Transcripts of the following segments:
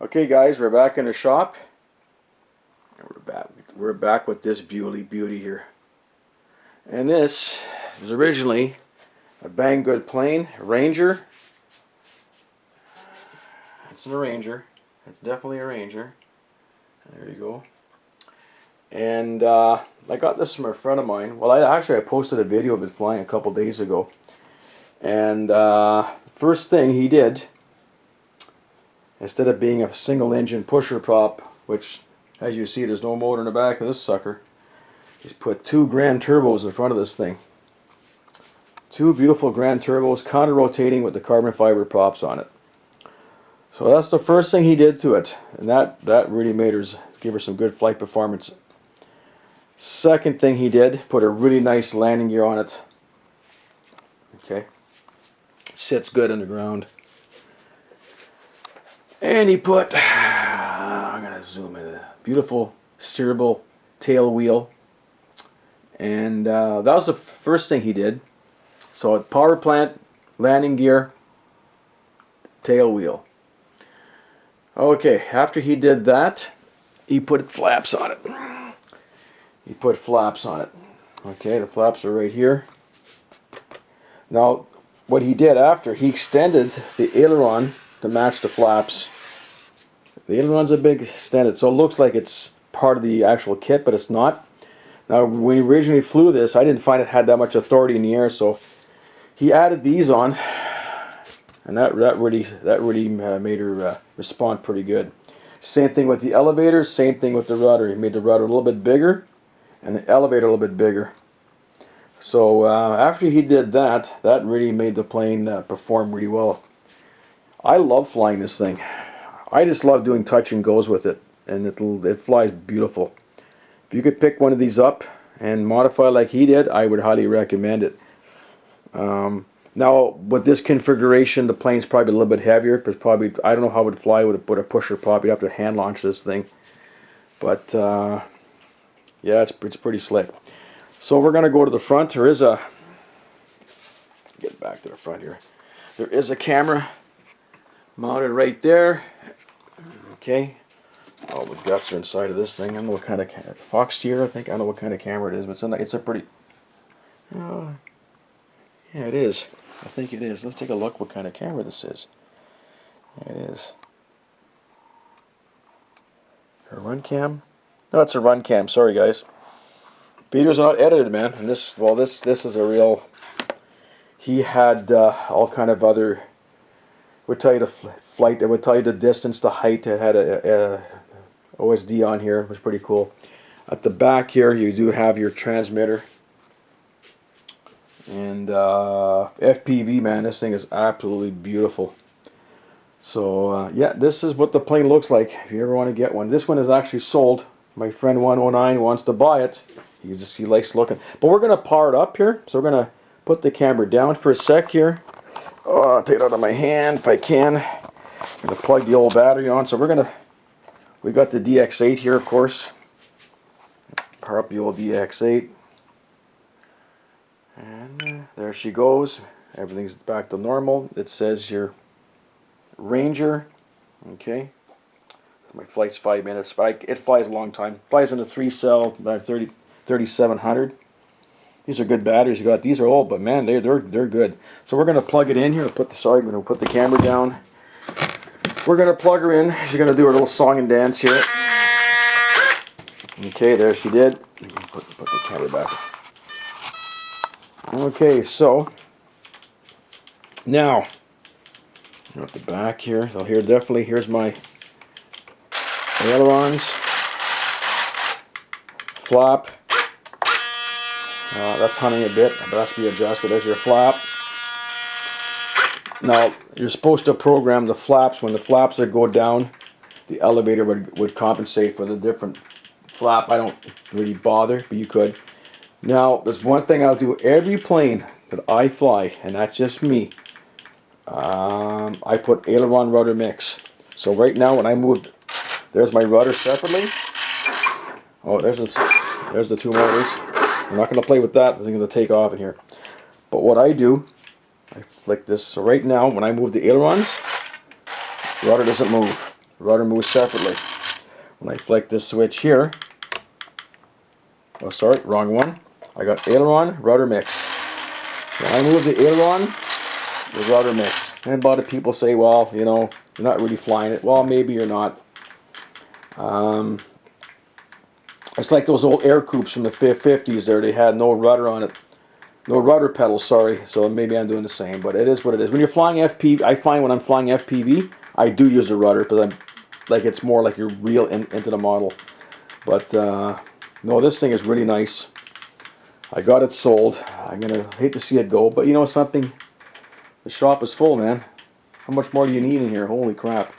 Okay guys, we're back in the shop and we're back with this beauty here. And this was originally a Banggood plane, a Ranger. It's a Ranger. It's definitely a Ranger. There you go. And I got this from a friend of mine. Well, I posted a video of it flying a couple days ago. And the first thing he did, instead of being a single engine pusher prop, which as you see there's no motor in the back of this sucker, he's put two Grand Turbos in front of this thing. Two beautiful Grand Turbos counter rotating with the carbon fiber props on it. So that's the first thing he did to it, and that really gave her some good flight performance. Second thing he did, put a really nice landing gear on it. Okay, sits good on the ground. And he put, I'm going to zoom in, a beautiful steerable tail wheel. And that was the first thing he did. So power plant, landing gear, tail wheel. Okay, after he did that, he put flaps on it. He put flaps on it. Okay, the flaps are right here. Now, what he did after, he extended the aileron to match the flaps. The aileron's a big extended, so it looks like it's part of the actual kit, but it's not. Now, when he originally flew this, I didn't find it had that much authority in the air, so he added these on, and that really made her respond pretty good. Same thing with the elevator, same thing with the rudder. He made the rudder a little bit bigger, and the elevator a little bit bigger. So after he did that, that really made the plane perform really well. I love flying this thing. I just love doing touch and goes with it, and it flies beautiful. If you could pick one of these up and modify like he did, I would highly recommend it. Now with this configuration, the plane's probably a little bit heavier, but probably I don't know how it would fly with a pusher prop. You'd have to hand launch this thing, but yeah, it's pretty slick. So we're gonna go to the front. There is a get back to the front here. There is a camera mounted right there. Okay. Oh, the guts are inside of this thing. I don't know what kind of Fox Tier. I think I don't know what kind of camera it is, but it's a pretty. Yeah, it is. I think it is. Let's take a look what kind of camera this is. It is a run cam. No, it's a run cam. Sorry, guys. Videos are not edited, man. And this is a real. He had all kind of other. Would tell you the flight. It would tell you the distance, the height. It had a OSD on here. It was pretty cool. At the back here, you do have your transmitter. And FPV, man, this thing is absolutely beautiful. So yeah, this is what the plane looks like if you ever want to get one. This one is actually sold. My friend 109 wants to buy it. He likes looking. But we're going to power it up here. So we're going to put the camera down for a sec here. Oh, I'll take it out of my hand if I can. I'm going to plug the old battery on. So we got the DX8 here, of course. Power up the old DX8. And there she goes. Everything's back to normal. It says your Ranger. Okay. My flight's 5 minutes. But it flies a long time. Flies in a 3-cell, 3700. These are good batteries you got. These are old, but man, they're good. So we're gonna plug it in here. I'm gonna put the camera down. We're gonna plug her in. She's gonna do her little song and dance here. Okay, there she did. Put the camera back. Okay, so now at the back here. So here's my ailerons, flap. That's hunting a bit, but that's to be adjusted. There's your flap. Now, you're supposed to program the flaps. When the flaps that go down, the elevator would compensate for the different flap. I don't really bother, but you could. Now, there's one thing I'll do every plane that I fly, and that's just me. I put aileron rudder mix. So right now, when I move, there's my rudder separately. Oh, there's the two motors. I'm not going to play with that. I'm going to take off in here. But what I do, I flick this. So right now, when I move the ailerons, the rudder doesn't move. rudder moves separately. When I flick this switch here, oh sorry, wrong one. I got aileron, rudder mix. When I move the aileron, the rudder mix. And a lot of people say, well, you know, you're not really flying it. Well, maybe you're not. It's like those old air coupes from the 50s there. They had no rudder on it. No rudder pedals, sorry. So maybe I'm doing the same, but it is what it is. When you're flying FPV, I find when I'm flying FPV, I do use a rudder because I'm like it's more like you're real into the model. But no, this thing is really nice. I got it sold. I'm gonna hate to see it go, but you know something? The shop is full, man. How much more do you need in here? Holy crap!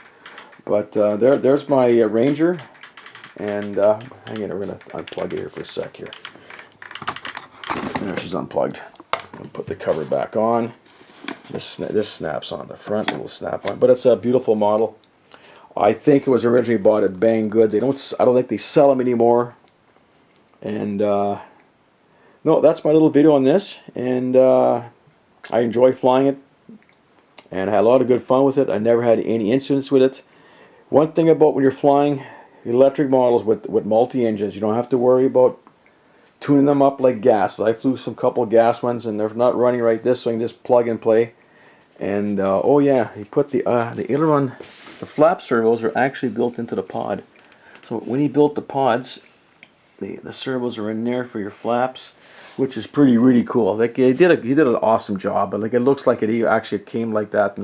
But there's my Ranger, and hang on, we're gonna unplug it here for a sec here. There, she's unplugged. I'll put the cover back on. This snaps on the front, little snap on, but it's a beautiful model. I think it was originally bought at Bang Good. I don't think they sell them anymore. And no, that's my little video on this, and I enjoy flying it, and I had a lot of good fun with it. I never had any incidents with it. One thing about when you're flying electric models with multi-engines, you don't have to worry about tuning them up like gas. I flew some couple gas ones, and they're not running right this, so I can just plug and play. And oh yeah, he put the aileron, the flap servos are actually built into the pod. So when he built the pods, the servos are in there for your flaps, which is really cool. Like he did an awesome job. But like it looks like it actually came like that,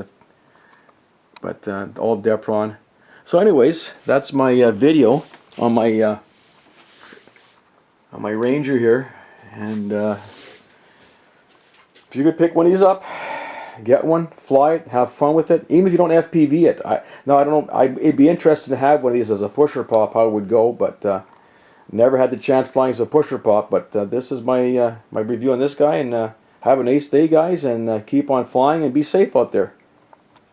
but all Depron. So anyways, that's my video on my Ranger here, and if you could pick one of these up, get one, fly it, have fun with it. Even if you don't FPV it, I don't know. It'd be interesting to have one of these as a pusher pop, how it would go, but never had the chance flying as a pusher pop. But this is my my review on this guy, and have a nice day, guys, and keep on flying and be safe out there.